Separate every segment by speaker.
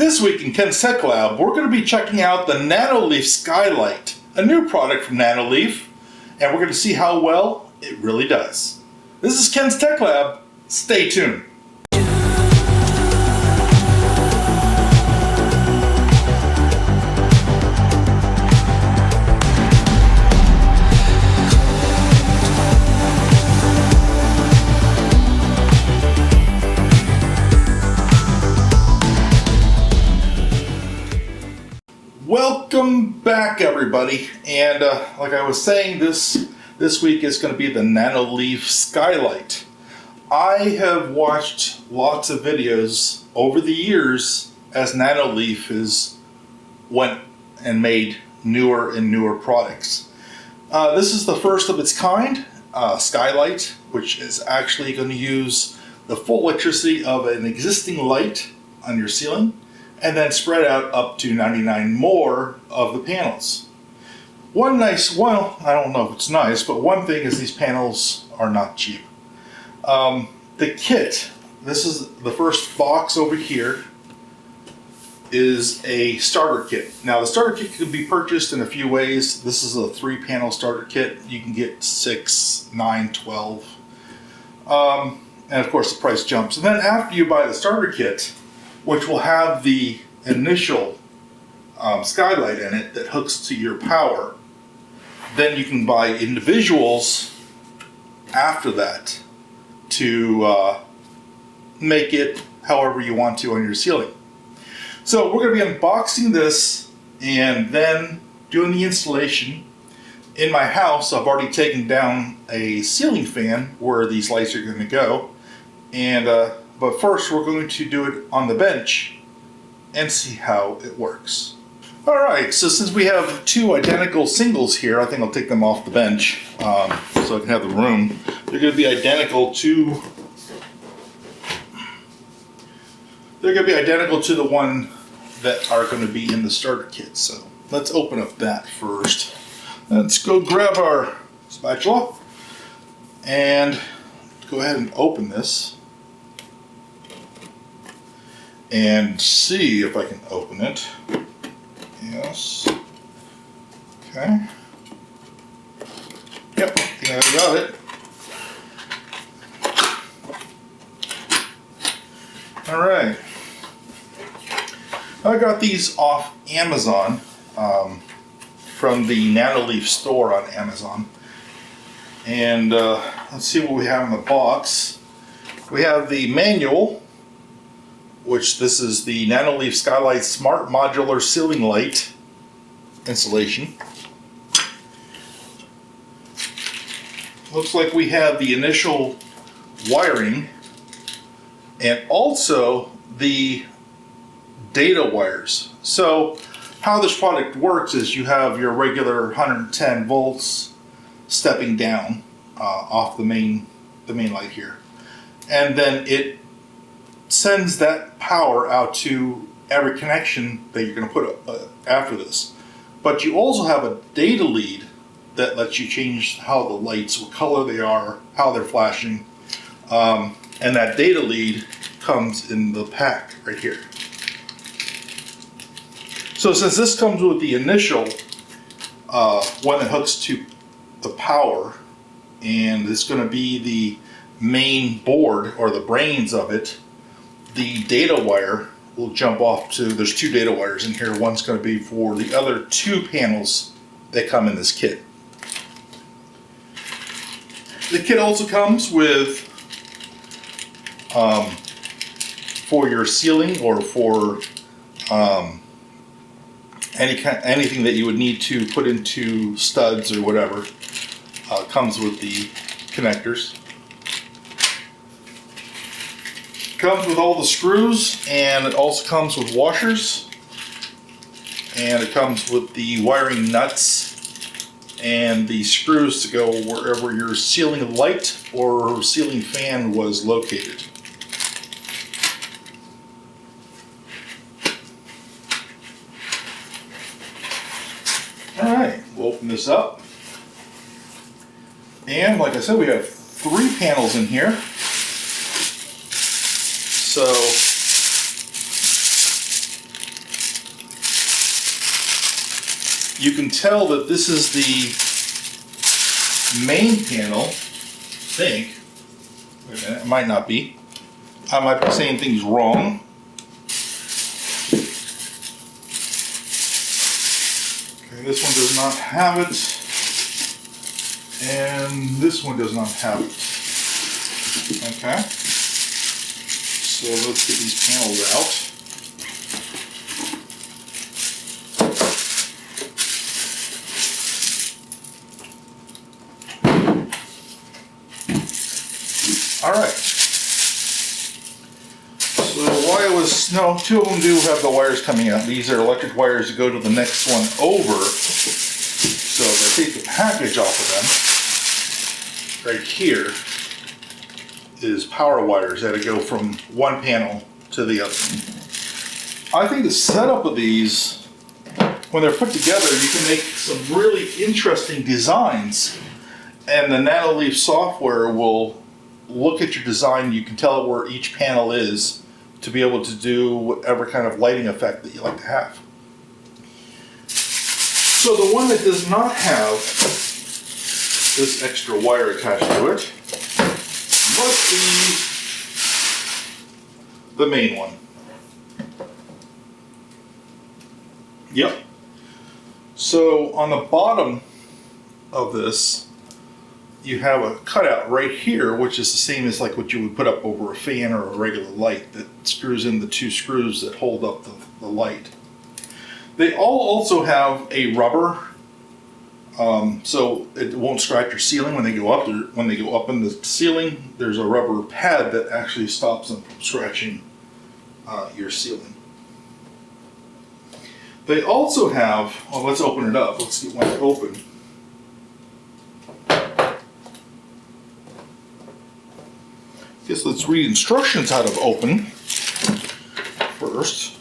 Speaker 1: This week in Ken's Tech Lab, we're going to be checking out the Nanoleaf Skylight, a new product from Nanoleaf, and we're going to see how well it really does. This is Ken's Tech Lab. Stay tuned. Welcome back, everybody, and like I was saying, this week is going to be the Nanoleaf Skylight. I have watched lots of videos over the years as Nanoleaf went and made newer and newer products. This is the first of its kind, Skylight, which is actually going to use the full electricity of an existing light on your ceiling, and then spread out up to 99 more of the panels. I don't know if it's nice, but one thing is these panels are not cheap. The kit, this is the first box over here, is a starter kit. Now the starter kit can be purchased in a few ways. This is a 3-panel starter kit. You can get 6, 9, 12. And of course the price jumps. And then after you buy the starter kit, which will have the initial skylight in it that hooks to your power, then you can buy individuals after that to make it however you want to on your ceiling. So we're going to be unboxing this and then doing the installation. In my house, I've already taken down a ceiling fan where these lights are going to go, and but first we're going to do it on the bench and see how it works. Alright, so since we have 2 identical singles here, I think I'll take them off the bench so I can have the room. They're going to be identical to the one that are going to be in the starter kit. So let's open up that first. Let's go grab our spatula and go ahead and open this and see if I can open it. Yes. Okay. Yep, I think I got it. Alright. I got these off Amazon, from the Nanoleaf store on Amazon. And let's see what we have in the box. We have the manual, which this is the Nanoleaf Skylight Smart Modular Ceiling Light installation. Looks like we have the initial wiring and also the data wires. So how this product works is you have your regular 110 volts stepping down off the main light here, and then it sends that power out to every connection that you're going to put after this. But you also have a data lead that lets you change how the lights, what color they are, how they're flashing, and that data lead comes in the pack right here. So since this comes with the initial one that hooks to the power, and it's going to be the main board or the brains of it, the data wire will jump off to, there's 2 data wires in here. One's going to be for the other 2 panels that come in this kit. The kit also comes with, for your ceiling or for anything that you would need to put into studs or whatever, comes with the connectors. Comes with all the screws, and it also comes with washers, and it comes with the wiring nuts and the screws to go wherever your ceiling light or ceiling fan was located. Alright, we'll open this up, and like I said, we have 3 panels in here. So you can tell that this is the main panel, I think. Wait a minute, it might not be. I might be saying things wrong. Okay, this one does not have it. And this one does not have it. Okay. So let's get these panels out. All right. So no, two of them do have the wires coming out. These are electric wires that go to the next one over. So if I take the package off of them, right here is power wires that go from one panel to the other. I think the setup of these, when they're put together, you can make some really interesting designs, and the Nanoleaf software will look at your design. You can tell it where each panel is to be able to do whatever kind of lighting effect that you like to have. So the one that does not have this extra wire attached to it must be the main one. Yep. So on the bottom of this, you have a cutout right here, which is the same as like what you would put up over a fan or a regular light that screws in the two screws that hold up the light. They all also have a rubber, so it won't scratch your ceiling when they go up. When they go up in the ceiling, there's a rubber pad that actually stops them from scratching your ceiling. They also have, well, let's open it up. Let's get one open. Guess let's read instructions how to open first.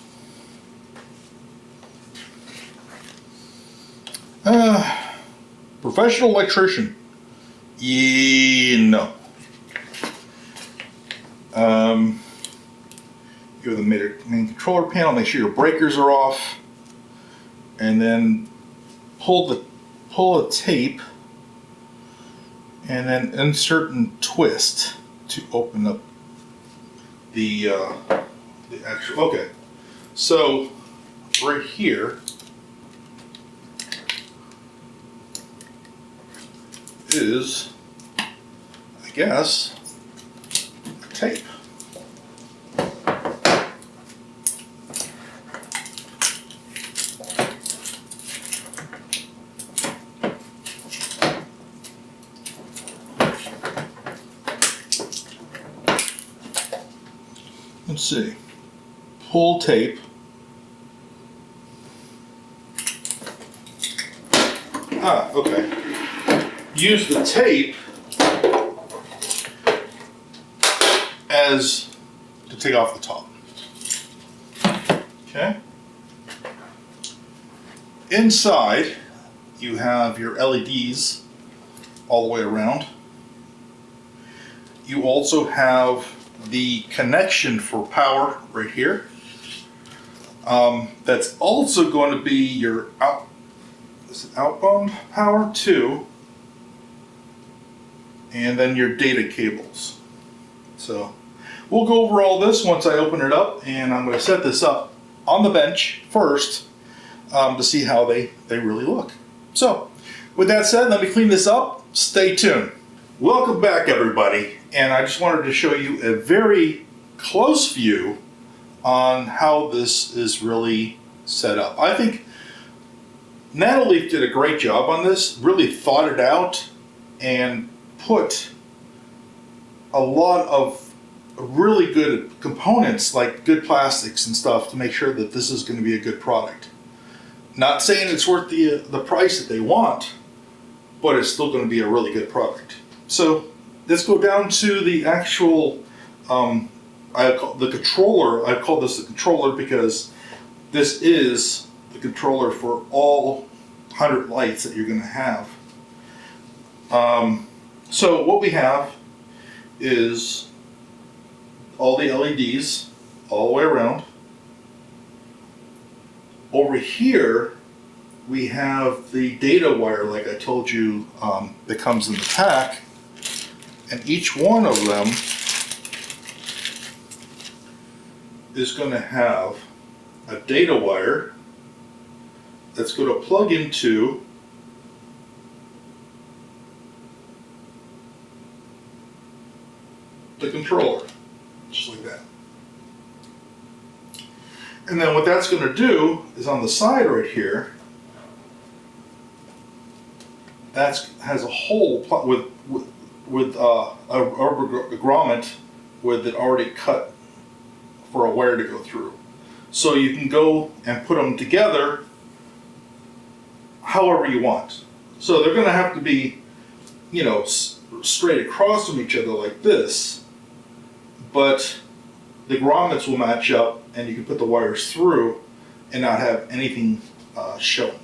Speaker 1: Professional electrician. No. You have the main controller panel. Make sure your breakers are off, and then pull a tape, and then insert and twist to open up the actual. Okay, so right here is, I guess, tape. Let's see. Pull tape. Okay. Use the tape as to take off the top. Okay. Inside, you have your LEDs all the way around. You also have the connection for power right here. That's also going to be your outbound power too, and then your data cables. So we'll go over all this once I open it up, and I'm going to set this up on the bench first to see how they really look. So with that said, let me clean this up. Stay tuned. Welcome back, everybody, and I just wanted to show you a very close view on how this is really set up. I think Nanoleaf did a great job on this, really thought it out and put a lot of really good components, like good plastics and stuff, to make sure that this is going to be a good product. Not saying it's worth the price that they want, but it's still going to be a really good product. So let's go down to the actual, I call the controller. I call this the controller because this is the controller for all 100 lights that you're going to have. So what we have is all the LEDs all the way around. Over here we have the data wire, like I told you, that comes in the pack, and each one of them is going to have a data wire that's going to plug into the controller, just like that. And then what that's going to do is on the side right here, that has a hole with a rubber grommet with it already cut for a wire to go through. So you can go and put them together however you want. So they're going to have to be, you know, straight across from each other like this, but the grommets will match up and you can put the wires through and not have anything shown.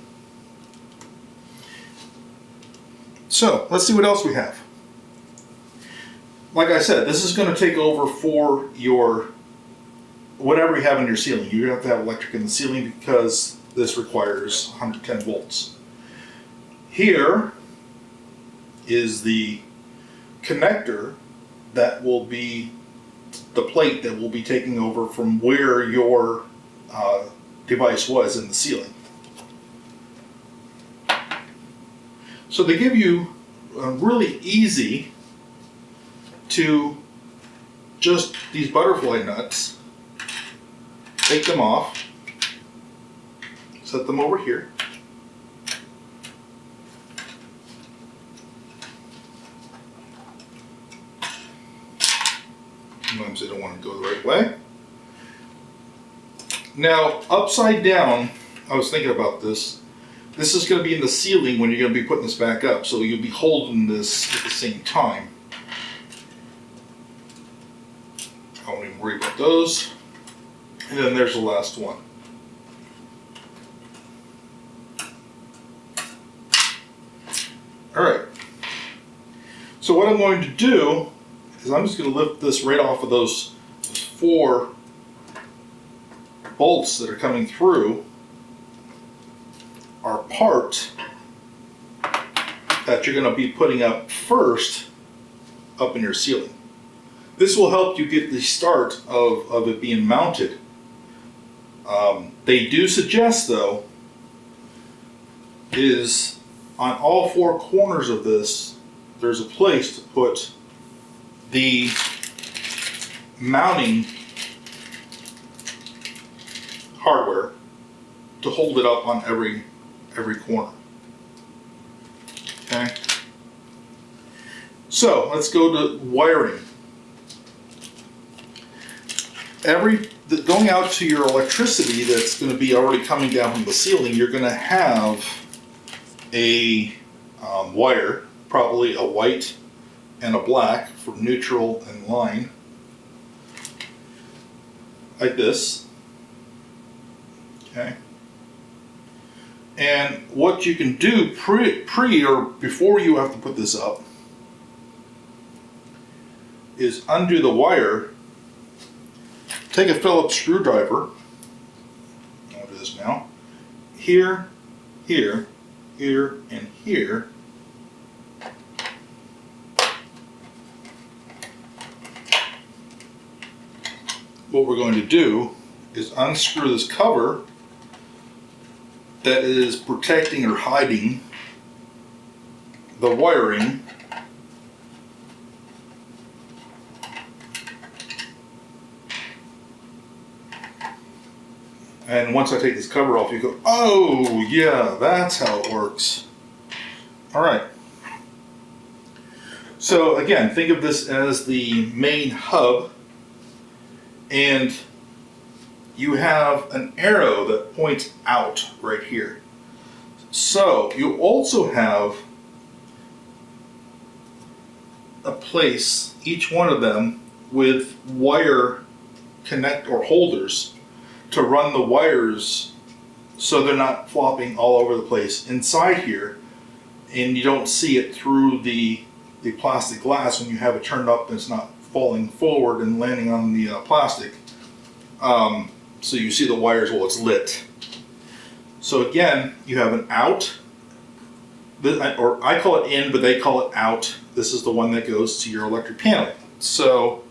Speaker 1: So let's see what else we have. Like I said, this is going to take over for your whatever you have in your ceiling. You're going to have electric in the ceiling because this requires 110 volts. Here is the connector that will be the plate that will be taking over from where your device was in the ceiling. So they give you really easy to just these butterfly nuts, take them off, set them over here. Sometimes they don't want to go the right way. Now, upside down, I was thinking about this. This is going to be in the ceiling when you're going to be putting this back up, so you'll be holding this at the same time. I won't even worry about those. And then there's the last one. Alright. So what I'm going to do is I'm just going to lift this right off of those 4 bolts that are coming through our part that you're going to be putting up first up in your ceiling. This will help you get the start of it being mounted. They do suggest, though, is on all 4 corners of this, there's a place to put the mounting hardware to hold it up on every corner. Okay. So let's go to wiring. Going out to your electricity that's going to be already coming down from the ceiling, you're going to have a wire, probably a white and a black for neutral and line, like this. Okay. And what you can do pre or before you have to put this up is undo the wire. Take a Phillips screwdriver. I'll do this now. Here, here, here, and here. What we're going to do is unscrew this cover that is protecting or hiding the wiring . And once I take this cover off, you go, oh yeah, that's how it works. All right. So again, think of this as the main hub, and you have an arrow that points out right here. So you also have a place, each one of them, with wire connect or holders to run the wires so they're not flopping all over the place inside here, and you don't see it through the plastic glass when you have it turned up and it's not falling forward and landing on the plastic. So you see the wires while it's lit. So again, you have an out, or I call it in, but they call it out. This is the one that goes to your electric panel. So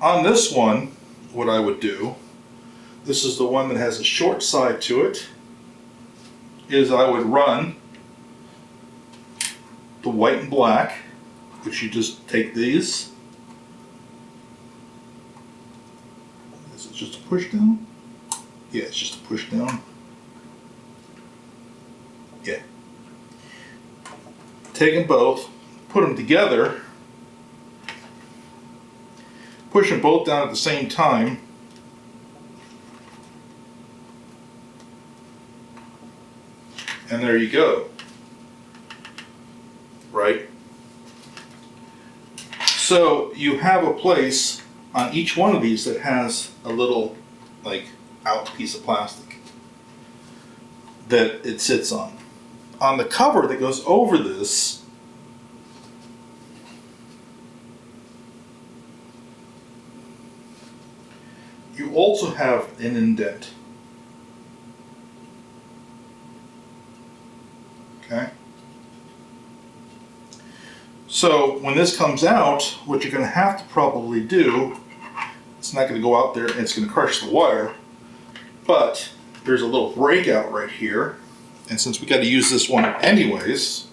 Speaker 1: on this one, what I would do, this is the one that has a short side to it, is I would run the white and black, which you just take these. Is it just a push down? Yeah, it's just a push down. Yeah. Take them both, put them together, push them both down at the same time. And there you go. Right? So you have a place on each one of these that has a little, like, out piece of plastic that it sits on. On the cover that goes over this, you also have an indent. Okay? So when this comes out, what you're going to have to probably do, it's not going to go out there and it's going to crush the wire, but there's a little breakout right here, and since we got to use this one anyways,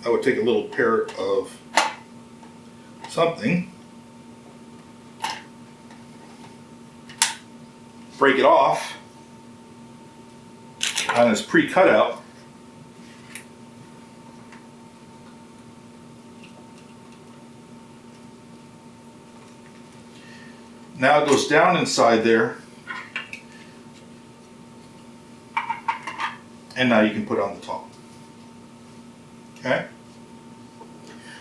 Speaker 1: I would take a little pair of something, break it off on this pre-cut out, now it goes down inside there, and now you can put it on the top. Okay?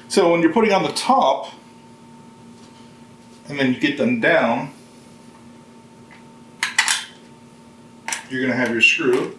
Speaker 1: So when you're putting on the top, and then you get them down, you're going to have your screw.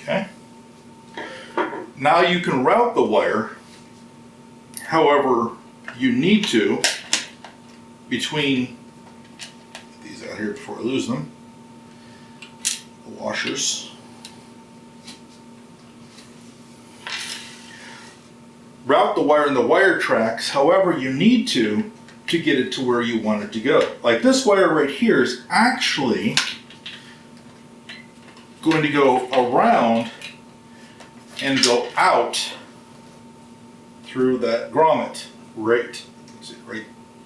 Speaker 1: Okay. Now you can route the wire however you need to between, get these out here before I lose them, the washers. Route the wire in the wire tracks however you need to get it to where you want it to go. Like this wire right here is actually going to go around and go out through that grommet right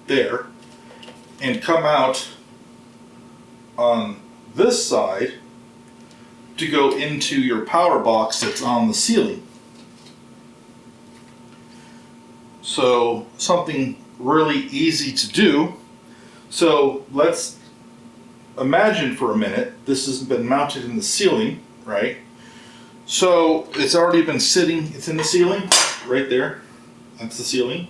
Speaker 1: there and come out on this side to go into your power box that's on the ceiling. So something really easy to do. So let's imagine for a minute this has been mounted in the ceiling, right? So it's already been sitting, it's in the ceiling right there. That's the ceiling.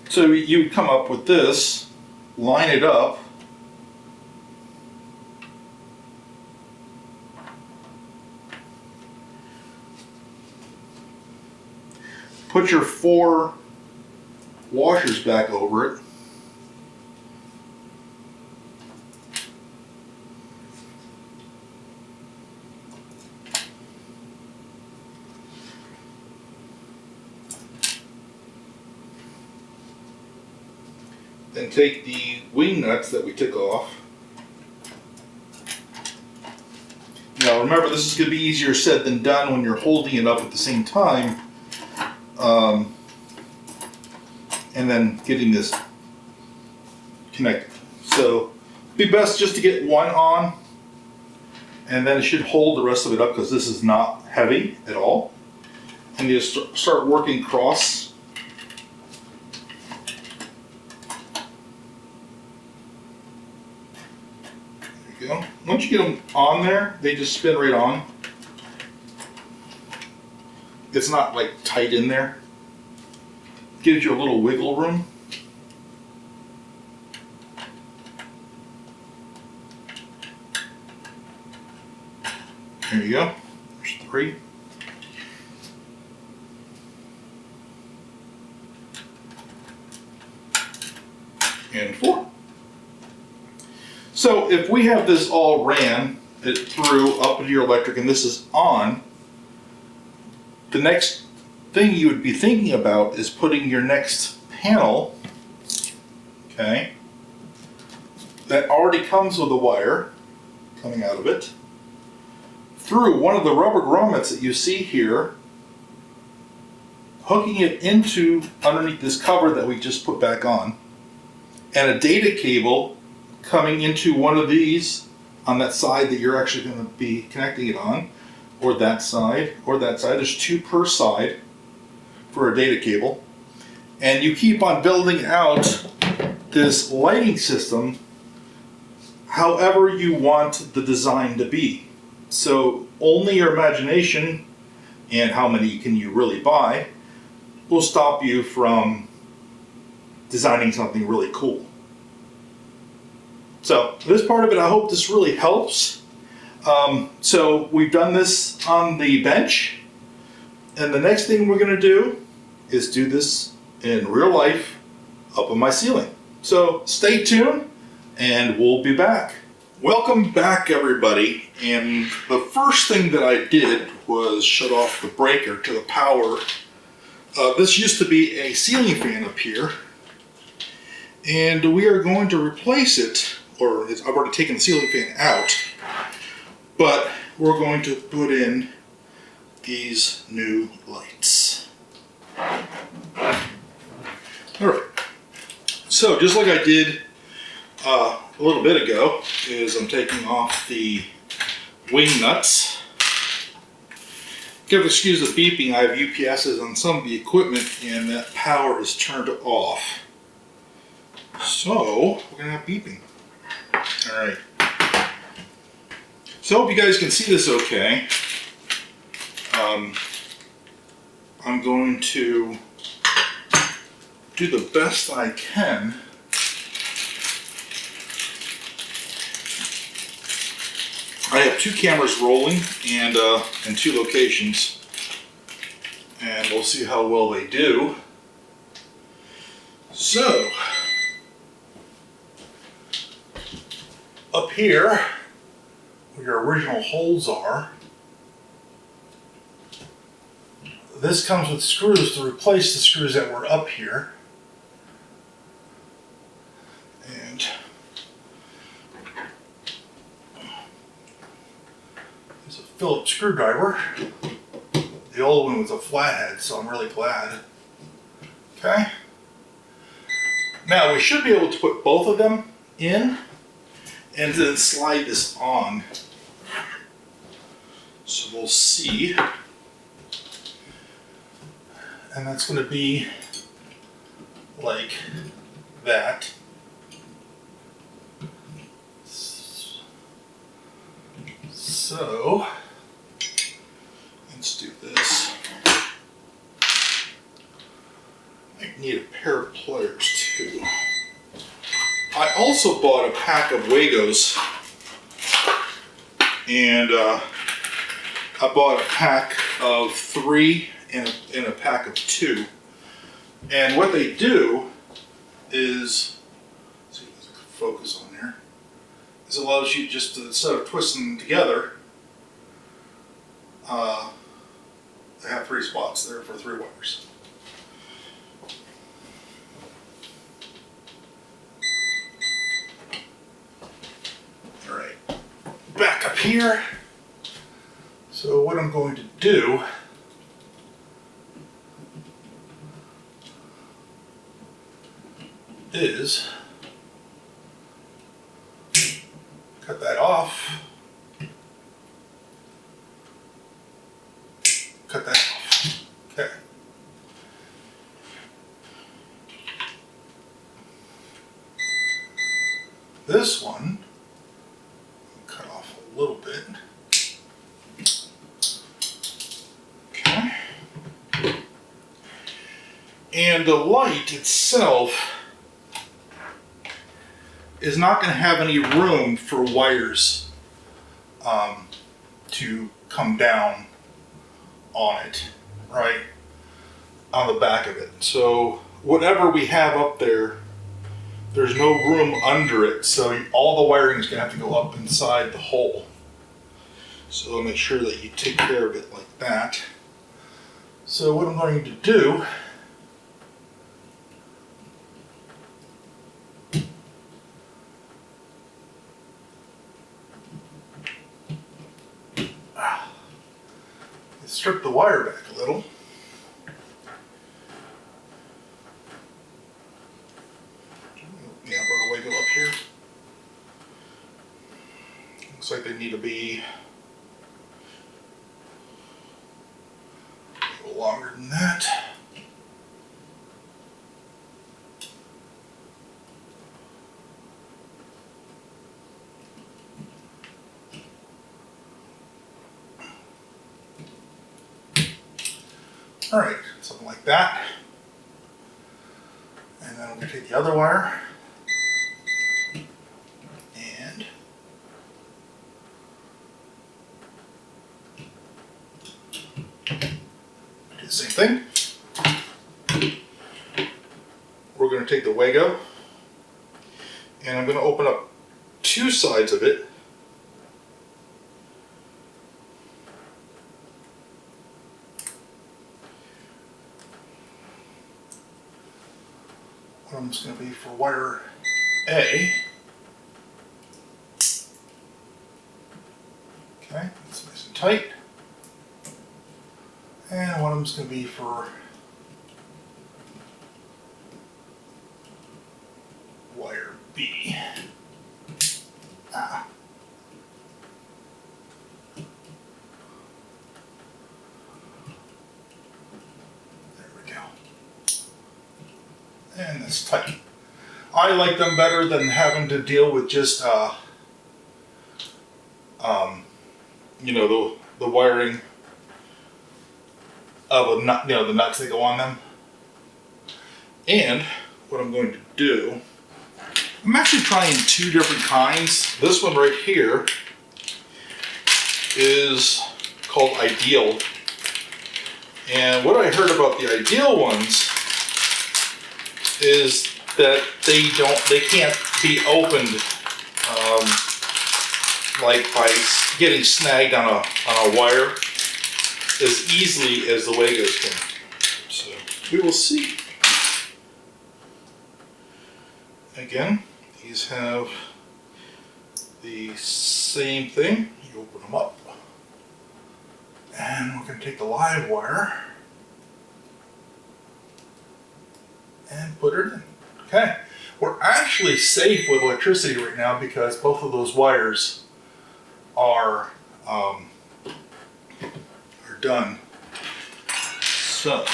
Speaker 1: So you come up with this, line it up, put your 4 washers back over it. Then take the wing nuts that we took off. Now remember, this is going to be easier said than done when you're holding it up at the same time. And then getting this connected. So it'd be best just to get one on, and then it should hold the rest of it up because this is not heavy at all. And you just start working cross. you go. Once you get them on there, they just spin right on. It's not like tight in there. Gives you a little wiggle room. There you go. There's 3. And 4. So if we have this all ran it through up into your electric and this is on, the next thing you would be thinking about is putting your next panel, okay, that already comes with a wire coming out of it, through one of the rubber grommets that you see here, hooking it into underneath this cover that we just put back on, and a data cable coming into one of these on that side that you're actually going to be connecting it on, or that side, or that side. There's 2 per side for a data cable. And you keep on building out this lighting system however you want the design to be. So only your imagination and how many can you really buy will stop you from designing something really cool. So this part of it, I hope this really helps. So we've done this on the bench, and the next thing we're going to do is do this in real life up on my ceiling. So stay tuned and we'll be back. Welcome back, everybody. And the first thing that I did was shut off the breaker to the power. This used to be a ceiling fan up here, and we are going to replace it, or I've already taken the ceiling fan out, but we're going to put in these new lights. Alright, so just like I did a little bit ago, is I'm taking off the wing nuts. Excuse the beeping, I have UPSs on some of the equipment and that power is turned off. So, we're going to have beeping. Alright. So I hope you guys can see this okay. I'm going to do the best I can. I have 2 cameras rolling and in 2 locations, and we'll see how well they do. So, up here, where your original holes are, this comes with screws to replace the screws that were up here. And there's a Phillips screwdriver. The old one was a flathead, so I'm really glad. Okay. Now we should be able to put both of them in and then slide this on. So we'll see. And that's going to be like that. So let's do this. I need a pair of pliers too. I also bought a pack of Wagos, and I bought a pack of 3 and a pack of 2. And what they do is, let's see if there's a focus on there, is it allows you just to, instead of twisting them together, they have 3 spots there for 3 wires. Alright, back up here. So what I'm going to do is cut that off, cut that off. Okay. This one, And the light itself is not going to have any room for wires to come down on it, right? On the back of it. So whatever we have up there, there's no room under it. So all the wiring is going to have to go up inside the hole. So make sure that you take care of it like that. So what I'm going to do is strip the wire back a little. Yeah, brought a Wago up here. Looks like they need to be a little longer than that. All right, something like that. And then I'm going to take the other wire and do the same thing. We're going to take the Wago and I'm going to open up two sides of it. One of them's going to be for wire A. Okay, that's nice and tight. And one of them's going to be for wire B. There we go. And that's tight. I like them better than having to deal with just, you know, the wiring of a nut, you know, the nuts that go on them. And what I'm going to do, I'm actually trying two different kinds. This one right here is called Ideal. And what I heard about the Ideal ones is that they can't be opened like by getting snagged on a wire as easily as the Wagos can. So we will see. Again, these have the same thing. You open them up, and we're going to take the live wire and put it in. Okay, we're actually safe with electricity right now because both of those wires are done. So,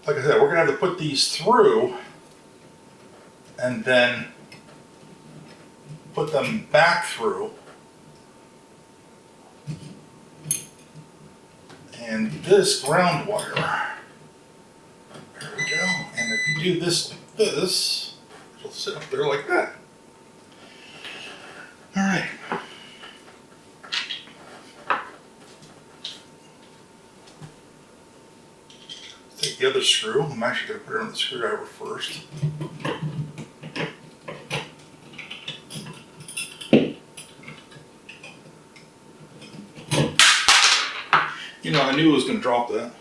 Speaker 1: like I said, we're going to have to put these through and then put them back through. And this ground wire, there we go. And if you do this like this, it'll sit up there like that. All right. Take the other screw. I'm actually going to put it on the screwdriver first. You know, I knew it was going to drop that.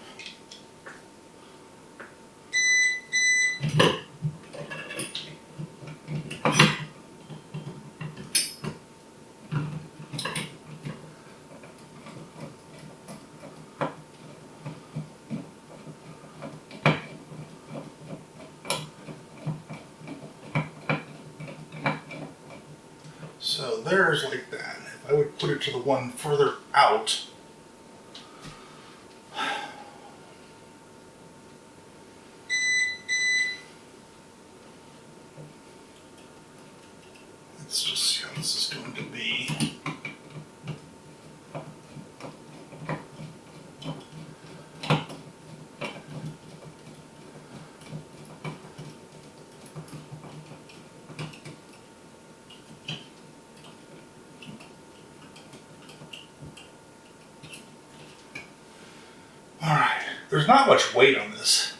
Speaker 1: So there's like that. If I would put it to the one further out, let's just see how this is going to be. There's not much weight on this.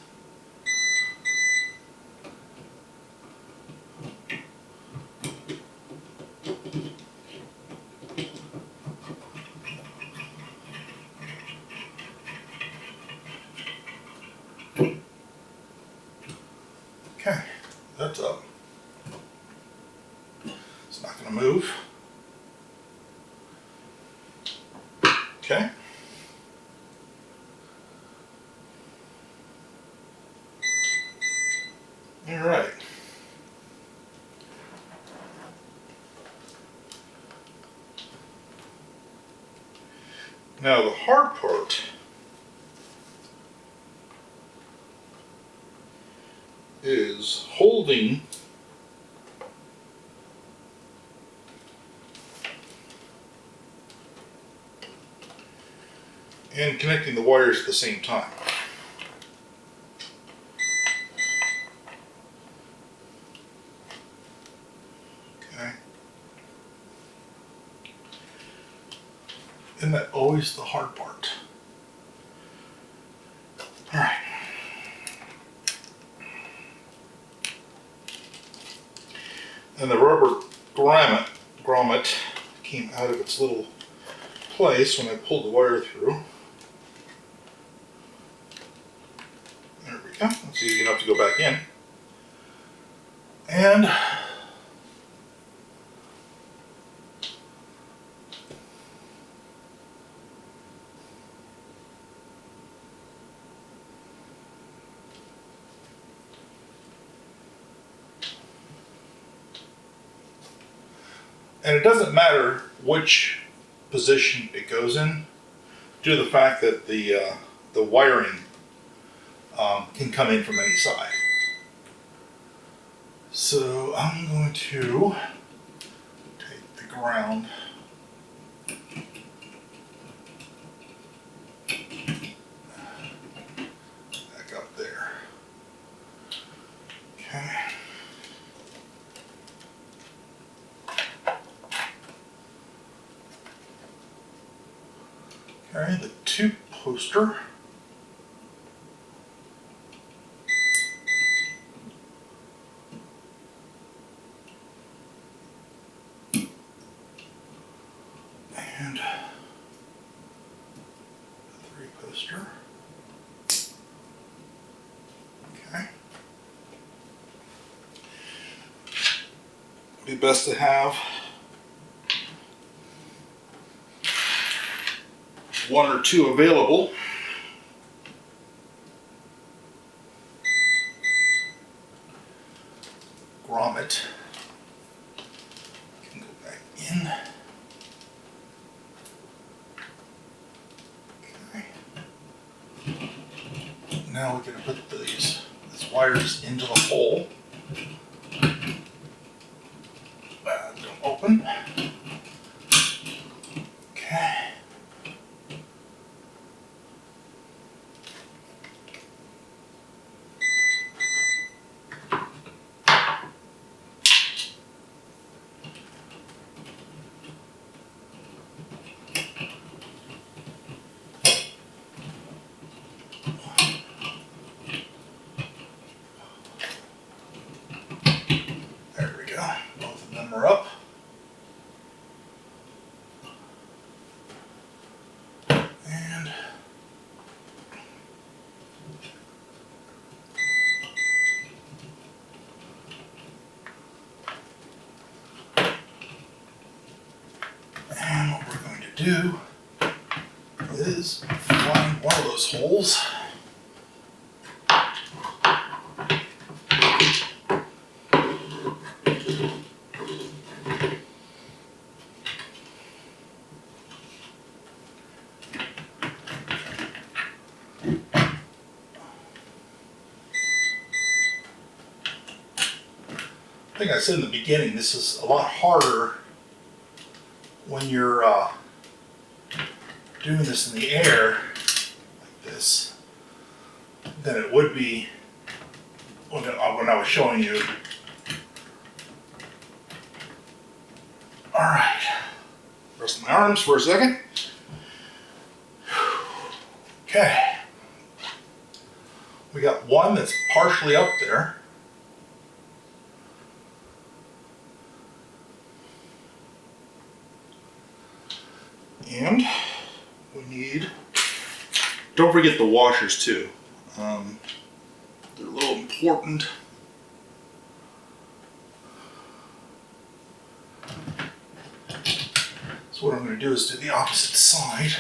Speaker 1: Okay, that's up. It's not going to move. Okay. All right. Now the hard part is holding and connecting the wires at the same time. Okay. Isn't that always the hard part? All right. And the rubber grommet came out of its little place when I pulled the wire through. There we go. It's easy enough to go back in. And it doesn't matter which position it goes in, due to the fact that the wiring can come in from any side. So I'm going to take the ground back up there. Okay. Okay, the tube poster. And the 3-poster. Okay. Be best to have one or two available. Grommet can go back in. Okay. Now we're going to put these wires into the hole. Don't open. Okay. Are up. And what we're going to do is find one of those holes. I think I said in the beginning, this is a lot harder when you're doing this in the air like this than it would be when I was showing you. All right, rest my arms for a second. Okay, We got one that's partially up there. And we need, don't forget the washers too. They're a little important. So what I'm going to do is do the opposite side.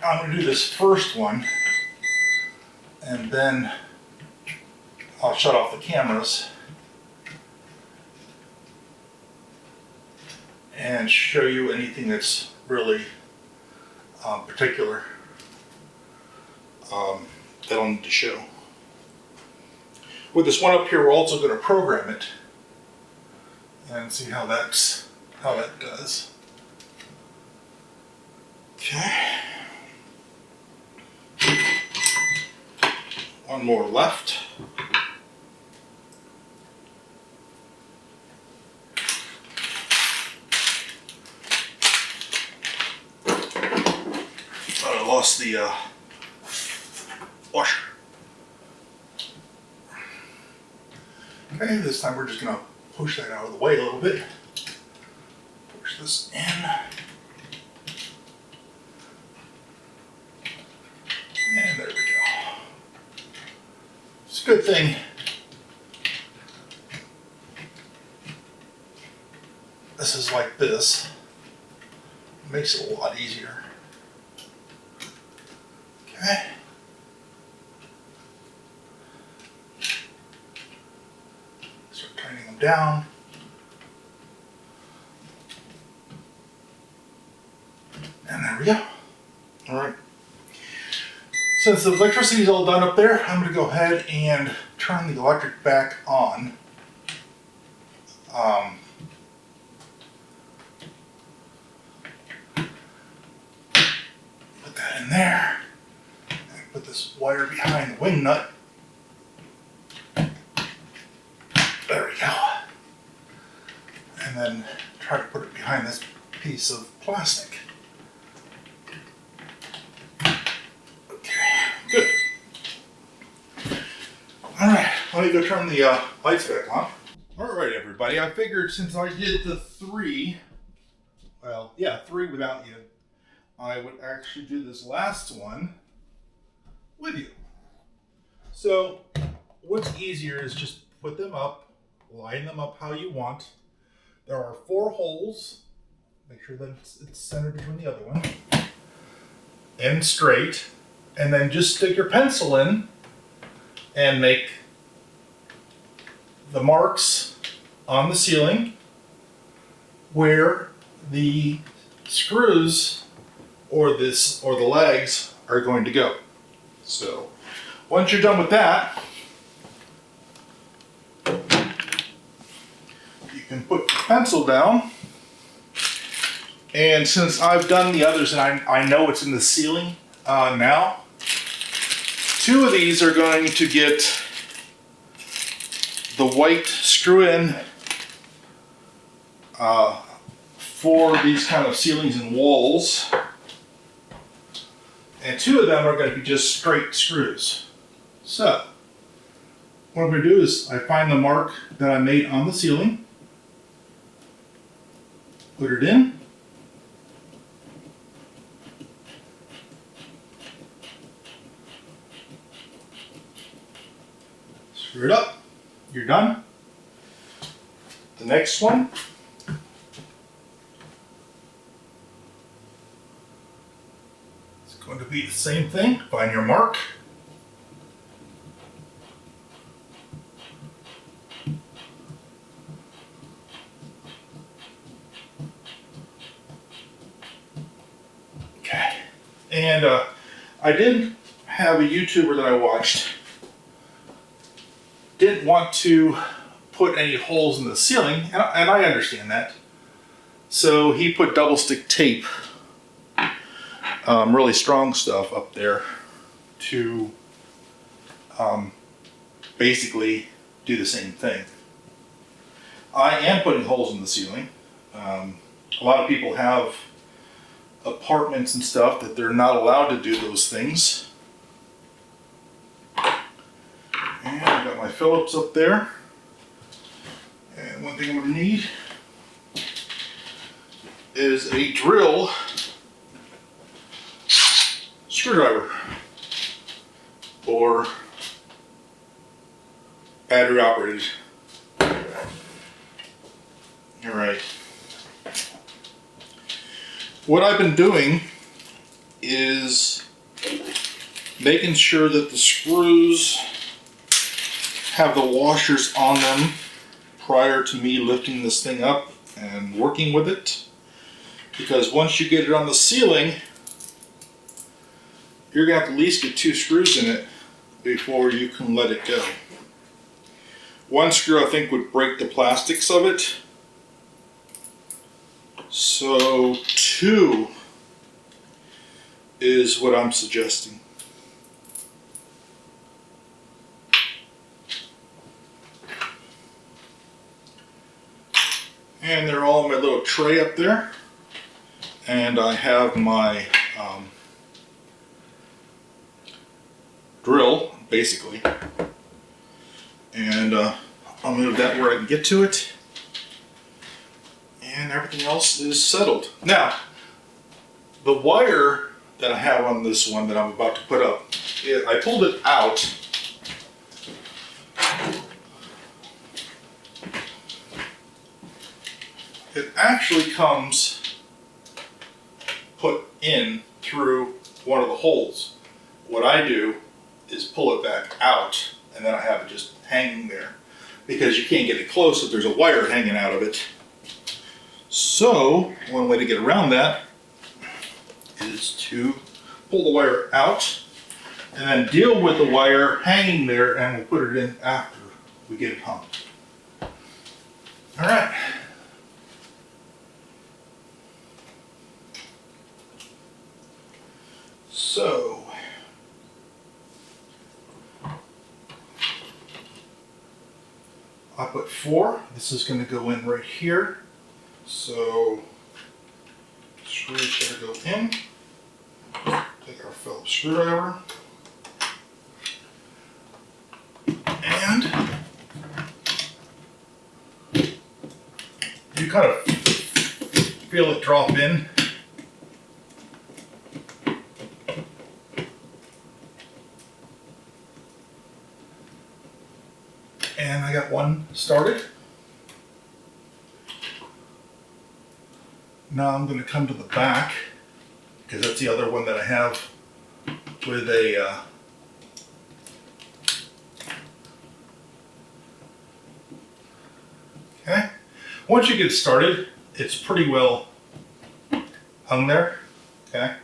Speaker 1: I'm going to do this first one, and then I'll shut off the cameras and show you anything that's really particular that I'll need to show. With this one up here, we're also going to program it and see how that does. Okay. One more left. I lost the washer. Okay, this time we're just going to push that out of the way a little bit. Push this in. And there we go. It's a good thing this is like this. It makes it a lot easier. Okay. Start tightening them down. And there we go. All right. Since the electricity is all done up there, I'm going to go ahead and turn the electric back on. Put that in there. And put this wire behind the wing nut. There we go. And then try to put it behind this piece of plastic. Good. Alright, let me go turn the lights back on. Alright everybody, I figured since I did the three without you, I would actually do this last one with you. So, what's easier is just put them up, line them up how you want. There are 4 holes. Make sure that it's centered between the other one. And straight. And then just stick your pencil in and make the marks on the ceiling where the screws or the legs are going to go. So once you're done with that, you can put your pencil down. And since I've done the others and I know it's in the ceiling now, 2 of these are going to get the white screw-in for these kind of ceilings and walls, and 2 of them are going to be just straight screws. So what I'm going to do is I find the mark that I made on the ceiling, put it in, screw it up, you're done. The next one, it's going to be the same thing. Find your mark. Okay. And I did have a YouTuber that I watched, didn't want to put any holes in the ceiling, and I understand that. So he put double stick tape, really strong stuff up there to basically do the same thing. I am putting holes in the ceiling. A lot of people have apartments and stuff that they're not allowed to do those things. And I got my Phillips up there. And one thing I'm going to need is a drill screwdriver or battery operated. All right. What I've been doing is making sure that the screws have the washers on them prior to me lifting this thing up and working with it. Because once you get it on the ceiling, you're going to have to at least get 2 screws in it before you can let it go. 1 screw I think would break the plastics of it. So 2 is what I'm suggesting. And they're all in my little tray up there. And I have my drill, basically. And I'll move that where I can get to it. And everything else is settled. Now, the wire that I have on this one that I'm about to put up, I pulled it out. It actually comes put in through one of the holes. What I do is pull it back out, and then I have it just hanging there because you can't get it close if there's a wire hanging out of it. So one way to get around that is to pull the wire out and then deal with the wire hanging there, and we'll put it in after we get it hung. All right. So I put 4. This is going to go in right here. So screws gotta go in. Take our Phillips screwdriver. And you kind of feel it drop in. And I got one started. Now I'm going to come to the back, because that's the other one that I have with a okay. Once you get started, it's pretty well hung there. Okay.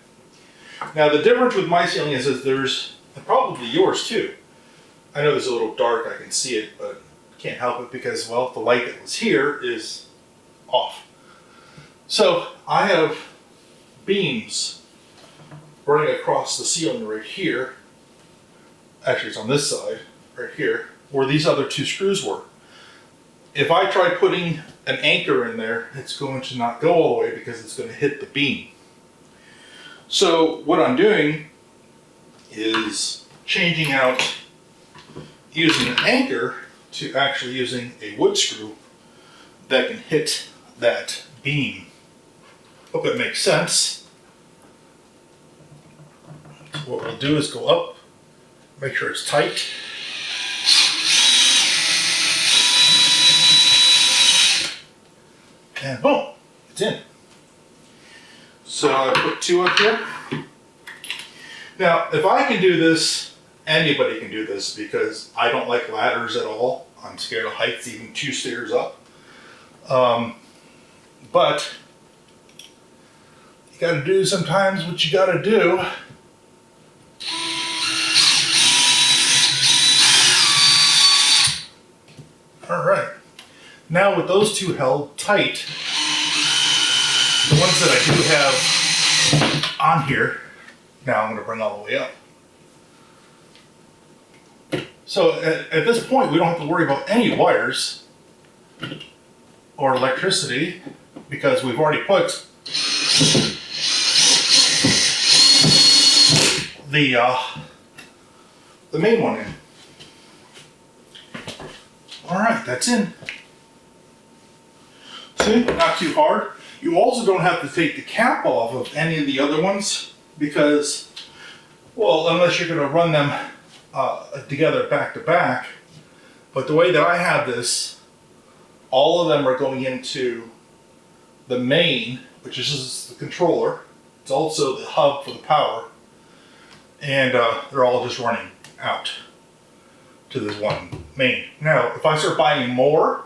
Speaker 1: Now the difference with my ceiling is that there's, and probably yours too. I know it's a little dark, I can see it, but can't help it because, well, the light that was here is off. So I have beams running across the ceiling right here. Actually, it's on this side, right here, where these other 2 screws were. If I try putting an anchor in there, it's going to not go all the way because it's going to hit the beam. So what I'm doing is changing out using an anchor to actually using a wood screw that can hit that beam. Hope that makes sense. What we'll do is go up, make sure it's tight. And boom, it's in. So I put 2 up here. Now, if I can do this, anybody can do this, because I don't like ladders at all. I'm scared of heights, even 2 stairs up. But you gotta do sometimes what you gotta do Now with those two held tight, the ones that I do have on here, now I'm going to bring all the way up. So at this point, we don't have to worry about any wires or electricity because we've already put the main one in. All right, that's in. See, not too hard. You also don't have to take the cap off of any of the other ones because, well, unless you're going to run them together back to back. But the way that I have this, all of them are going into the main, which is just the controller. It's also the hub for the power. And they're all just running out to this one main. Now, if I start buying more,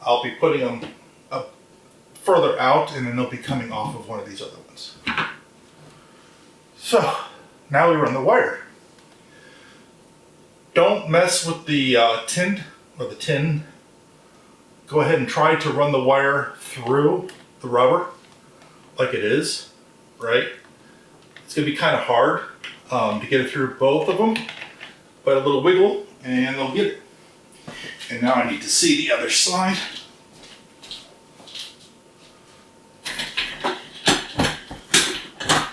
Speaker 1: I'll be putting them further out and then they'll be coming off of one of these other ones. So, now we run the wire. Don't mess with the tin. Go ahead and try to run the wire through the rubber like it is, right? It's going to be kind of hard to get it through both of them, but a little wiggle and they'll get it. And now I need to see the other side.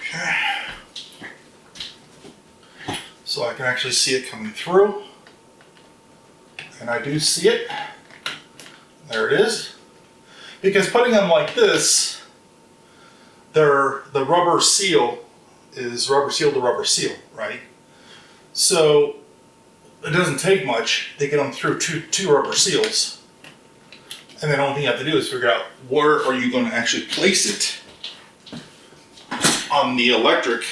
Speaker 1: Okay. So I can actually see it coming through. And I do see it. There it is. Because putting them like this, the rubber seal is rubber seal to rubber seal, right? So it doesn't take much to get them through two rubber seals. And then the only thing you have to do is figure out where are you going to actually place it on the electric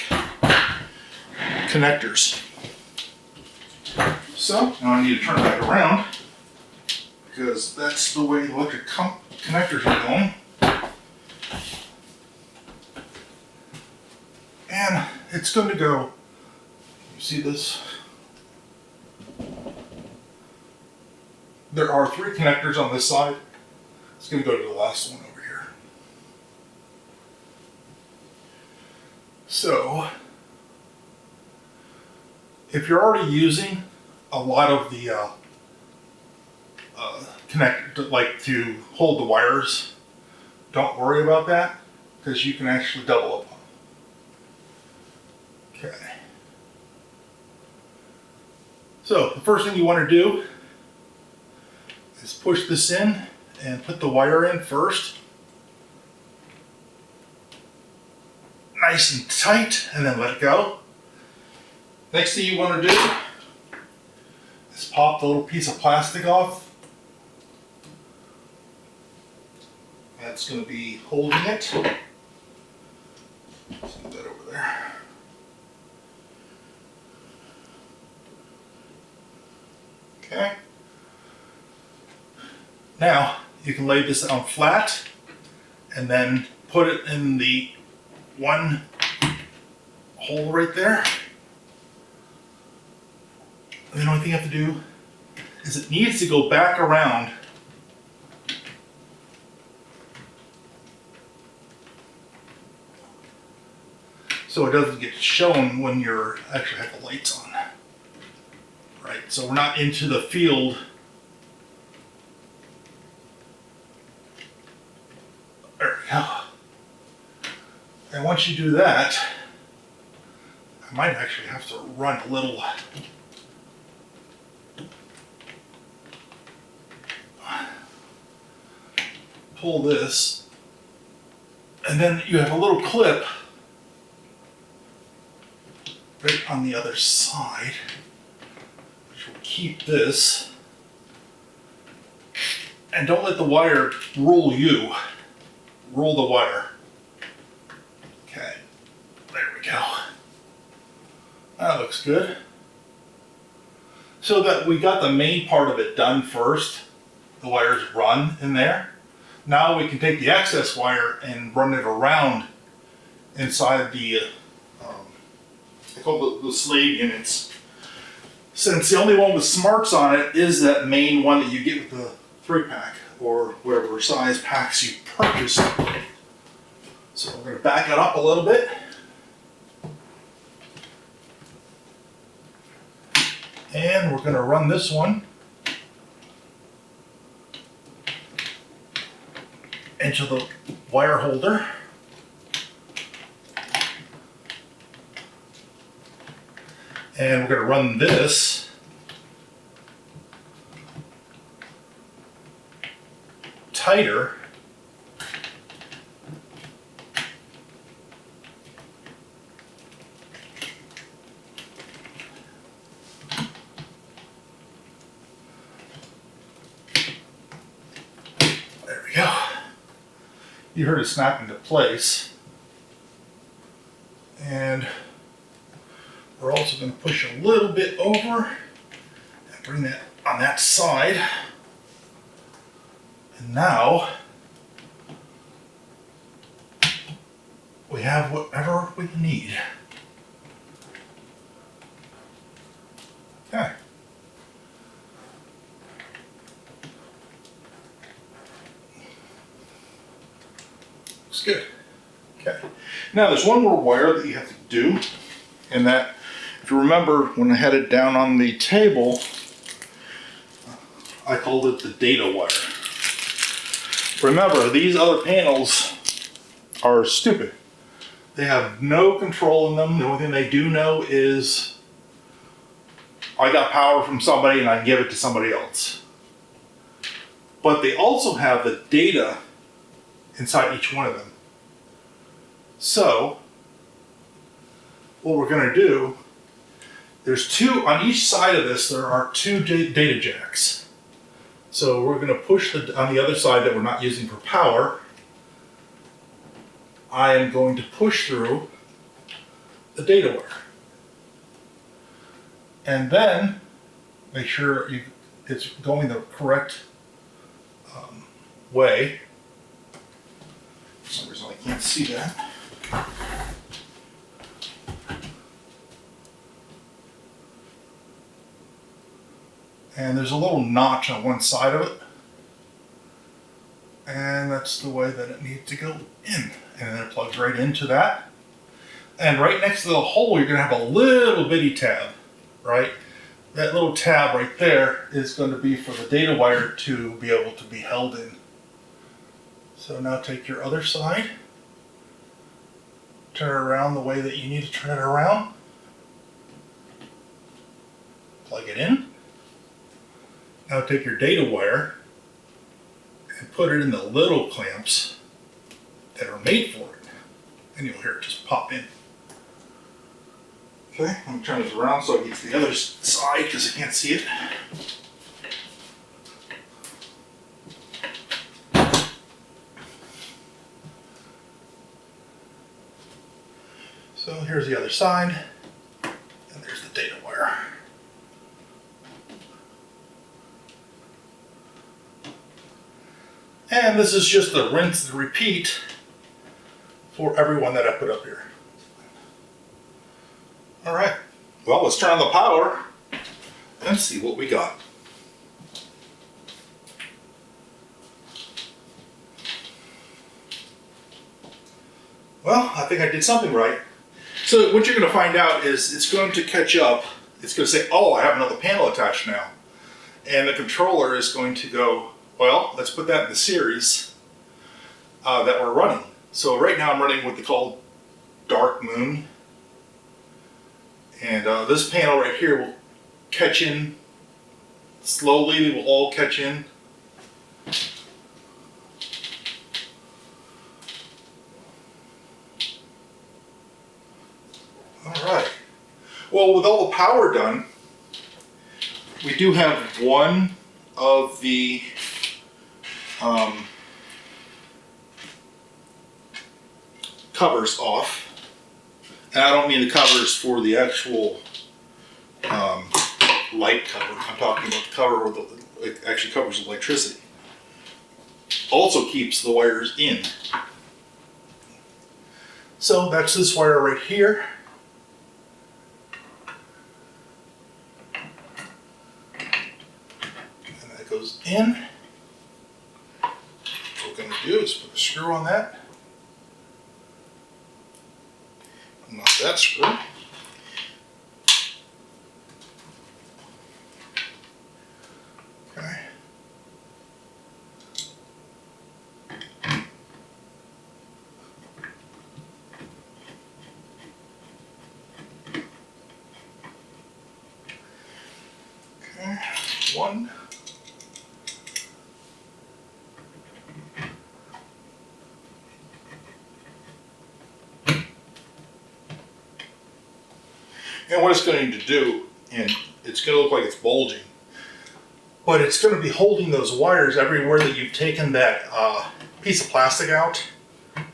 Speaker 1: connectors. So now I need to turn it back around because that's the way the electric connectors are going. And it's going to go, you see this? There are 3 connectors on this side. It's going to go to the last one over here. So, if you're already using a lot of the connector, like to hold the wires, don't worry about that because you can actually double up on them. Okay. So the first thing you want to do is push this in and put the wire in first. Nice and tight, and then let it go. Next thing you want to do is pop the little piece of plastic off. That's going to be holding it. Let's put that over there. Okay. Now you can lay this down flat and then put it in the one hole right there. And the only thing you have to do is it needs to go back around so it doesn't get shown when you're actually have the lights on. Right, so we're not into the field. There we go. And once you do that, I might actually have to run a little pull this, and then you have a little clip right on the other side, which will keep this. And don't let the wire rule you. Roll the wire. Okay, there we go. That looks good. So that we got the main part of it done first. The wires run in there. Now we can take the excess wire and run it around inside the I call the slave units. Since the only one with smarts on it is that main one that you get with the 3-pack. or whatever size packs you purchase. So we're going to back it up a little bit. And we're going to run this one into the wire holder. And we're going to run this tighter you heard it snap into place. And we're also going to push a little bit over and bring that on that side. And now we have whatever we need. Okay. Looks good. Okay. Now there's one more wire that you have to do, and that, if you remember when I had it down on the table, I called it the data wire. Remember, these other panels are stupid. They have no control in them. The only thing they do know is I got power from somebody and I give it to somebody else. But they also have the data inside each one of them. So, what we're going to do, there's two, on each side of this, there are two data jacks. So we're going to push on the other side that we're not using for power, I am going to push through the data wire. And then make sure it's going the correct way. For some reason I can't see that. And there's a little notch on one side of it. And that's the way that it needs to go in. And then it plugs right into that. And right next to the hole, you're going to have a little bitty tab, right? That little tab right there is going to be for the data wire to be able to be held in. So now take your other side, turn it around the way that you need to turn it around, plug it in. Now take your data wire and put it in the little clamps that are made for it. And you'll hear it just pop in. Okay, I'm turn this around so it gets the other side because I can't see it. So here's the other side, and there's the data wire. And this is just the rinse and repeat for everyone that I put up here. All right, well, let's turn on the power and see what we got. Well, I think I did something right. So what you're going to find out is it's going to catch up. It's going to say, oh, I have another panel attached now. And the controller is going to go, well, let's put that in the series that we're running. So right now I'm running what they call Dark Moon. And this panel right here will catch in slowly. They will all catch in. Alright. Well, with all the power done, we do have one of the covers off. And I don't mean the covers for the actual light cover. I'm talking about the cover where it actually covers electricity. Also keeps the wires in. So that's this wire right here. And that goes in. screw on that. Not that screw. Okay. Okay, one. And what it's going to do, and it's going to look like it's bulging, but it's going to be holding those wires everywhere that you've taken that piece of plastic out.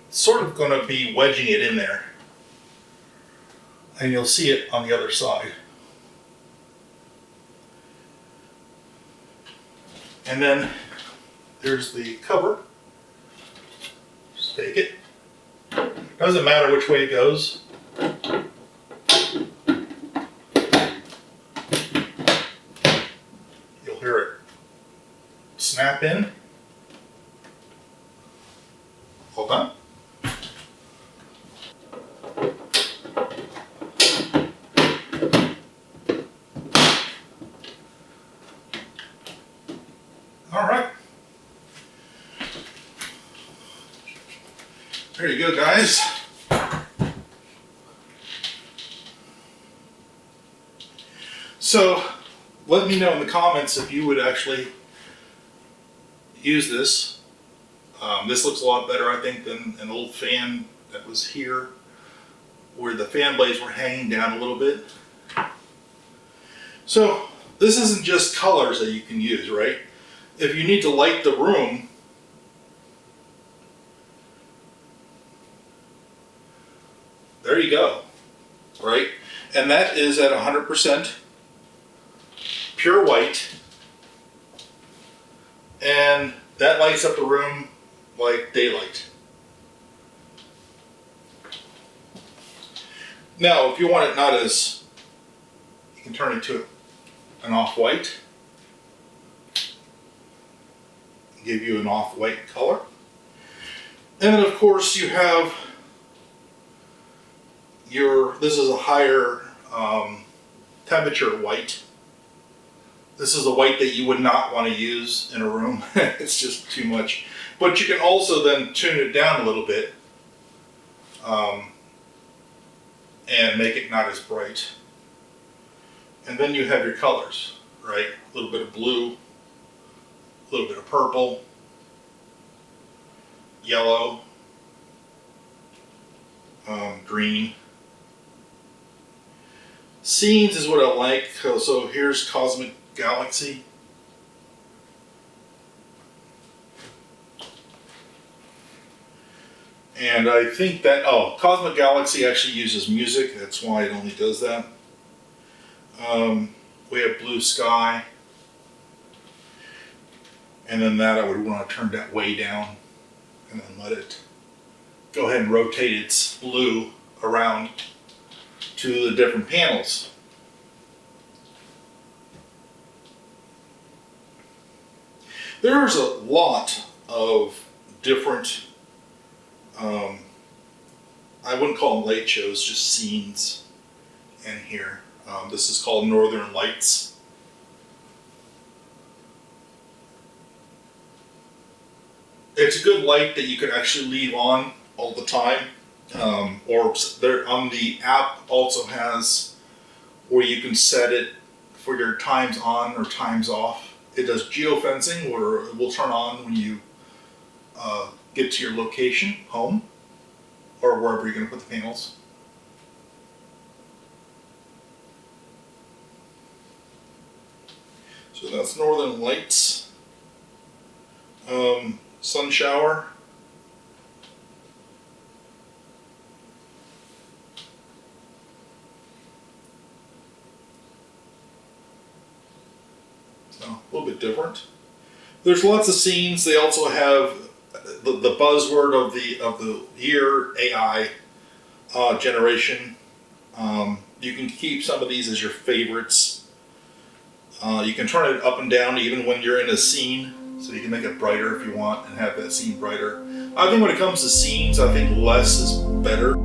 Speaker 1: It's sort of going to be wedging it in there. And you'll see it on the other side. And then there's the cover. Just take it. Doesn't matter which way it goes. You'll hear it snap in. Hold on. All right. There you go, guys. So, let me know in the comments if you would actually use this. This looks a lot better, I think, than an old fan that was here, where the fan blades were hanging down a little bit. So, this isn't just colors that you can use, right? If you need to light the room, there you go, right? And that is at 100% pure white, and that lights up the room like daylight. Now, if you want it not as, you can turn it to an off-white, give you an off-white color. And then of course you have your, this is a higher temperature white. This is a white that you would not want to use in a room. It's just too much. But you can also then tune it down a little bit and make it not as bright. And then you have your colors, right? A little bit of blue, a little bit of purple, yellow, green. Scenes is what I like. So here's Cosmic Galaxy. And I think that, Cosmic Galaxy actually uses music. That's why it only does that. We have Blue Sky. And then that I would want to turn that way down and then let it go ahead and rotate its blue around to the different panels. There's a lot of different, I wouldn't call them light shows, just scenes in here. This is called Northern Lights. It's a good light that you can actually leave on all the time. Or there on the app also has where you can set it for your times on or times off. It does geofencing, where it will turn on when you get to your location, home, or wherever you're going to put the panels. So that's Northern Lights. Sun shower. So a little bit different. There's lots of scenes. They also have the buzzword of the year, AI generation. You can keep some of these as your favorites. You can turn it up and down even when you're in a scene. So you can make it brighter if you want and have that scene brighter. I think when it comes to scenes, I think less is better.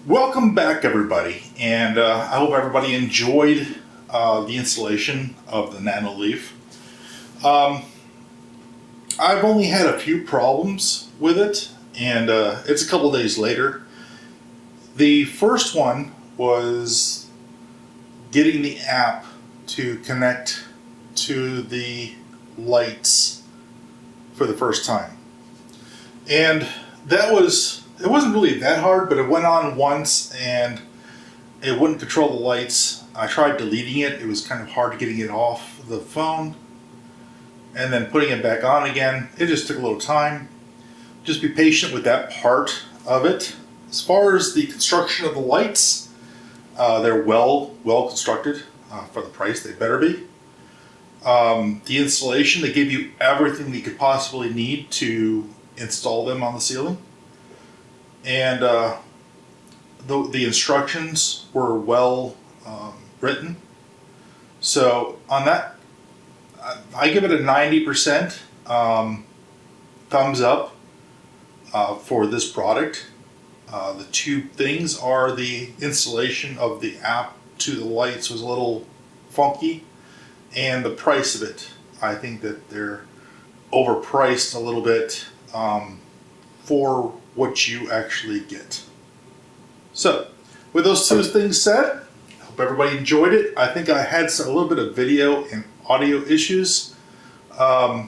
Speaker 1: Welcome back, everybody, and I hope everybody enjoyed the installation of the Nanoleaf. I've only had a few problems with it, and it's a couple days later. The first one was getting the app to connect to the lights for the first time, and it wasn't really that hard, but it went on once and it wouldn't control the lights. I tried deleting it. It was kind of hard getting it off the phone and then putting it back on again. It just took a little time. Just be patient with that part of it. As far as the construction of the lights, they're well constructed for the price. They better be. The installation, they give you everything that you could possibly need to install them on the ceiling. And the instructions were well written. So on that, I give it a 90% thumbs up for this product. The two things are the installation of the app to the lights was a little funky, and the price of it. I think that they're overpriced a little bit for what you actually get. So, with those two things said, I hope everybody enjoyed it. I think I had a little bit of video and audio issues. I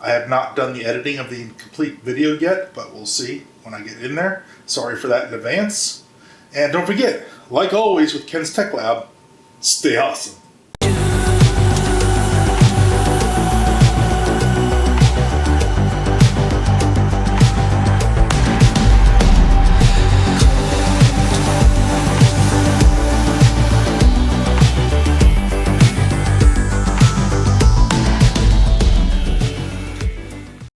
Speaker 1: have not done the editing of the complete video yet, but we'll see when I get in there. Sorry for that in advance. And don't forget, like always with Ken's Tech Lab, stay awesome.